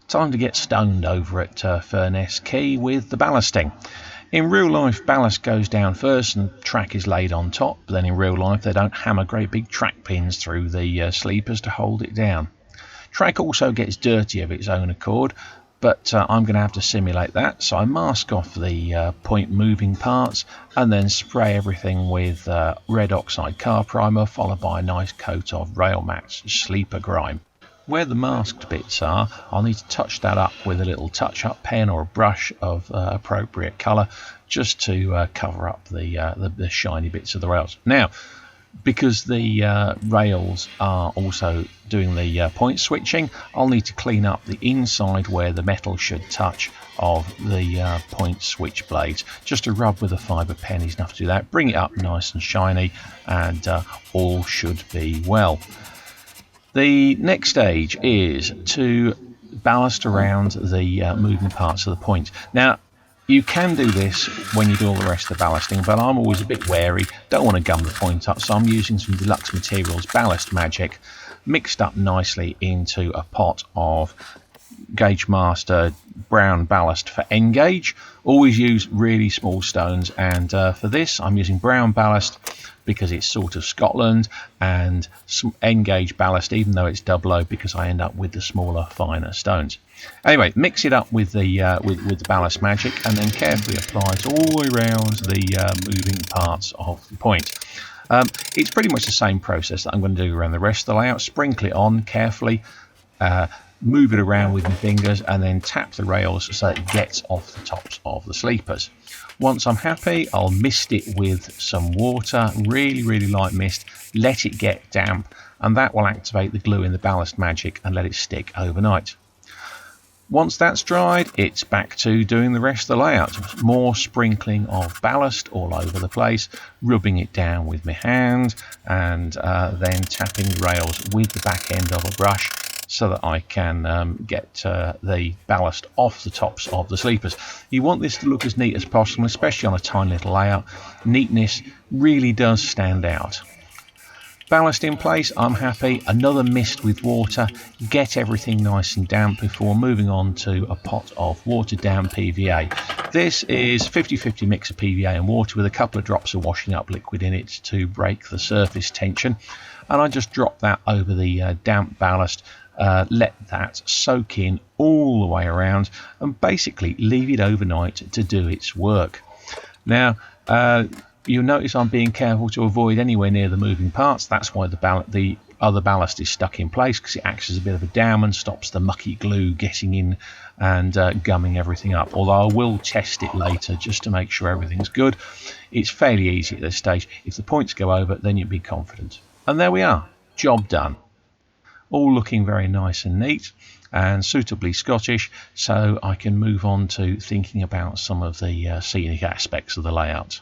Time to get stoned over at Ferness, Quay with the ballasting. In real life, ballast goes down first and track is laid on top, but then in real life they don't hammer great big track pins through the sleepers to hold it down. Track also gets dirty of its own accord, but I'm going to have to simulate that, so I mask off the point moving parts and then spray everything with red oxide car primer, followed by a nice coat of rail mats sleeper grime. Where the masked bits are, I'll need to touch that up with a little touch-up pen or a brush of appropriate colour, just to cover up the shiny bits of the rails. Now, because the rails are also doing the point switching, I'll need to clean up the inside where the metal should touch of the point switch blades. Just a rub with a fibre pen is enough to do that. Bring it up nice and shiny, and all should be well. The next stage is to ballast around the moving parts of the point. Now, you can do this when you do all the rest of the ballasting, but I'm always a bit wary, don't want to gum the point up, so I'm using some Deluxe Materials Ballast Magic mixed up nicely into a pot of Gauge Master brown ballast for N gauge. Always use really small stones, and for this I'm using brown ballast because it's sort of Scotland, and some N gauge ballast even though it's double O, because I end up with the smaller, finer stones. Anyway, mix it up with the ballast magic and then carefully apply it all the way around the moving parts of the point. It's pretty much the same process that I'm going to do around the rest of the layout. Sprinkle it on carefully, move it around with my fingers, and then tap the rails so it gets off the tops of the sleepers. Once I'm happy, I'll mist it with some water, really light mist, let it get damp, and that will activate the glue in the ballast magic and let it stick overnight. Once that's dried, it's back to doing the rest of the layout. More sprinkling of ballast all over the place, rubbing it down with my hand, and then tapping the rails with the back end of a brush so that I can get the ballast off the tops of the sleepers. You want this to look as neat as possible, especially on a tiny little layout. Neatness really does stand out. Ballast in place, I'm happy. Another mist with water, get everything nice and damp before moving on to a pot of watered down PVA. This is 50-50 mix of PVA and water with a couple of drops of washing up liquid in it to break the surface tension, and I just drop that over the damp ballast. Let that soak in all the way around and basically leave it overnight to do its work. Now, you'll notice I'm being careful to avoid anywhere near the moving parts. That's why the other ballast is stuck in place, because it acts as a bit of a dam and stops the mucky glue getting in and gumming everything up. Although I will test it later just to make sure everything's good. It's fairly easy at this stage. If the points go over, then you'd be confident. And there we are, job done. All looking very nice and neat and suitably Scottish, so I can move on to thinking about some of the scenic aspects of the layout.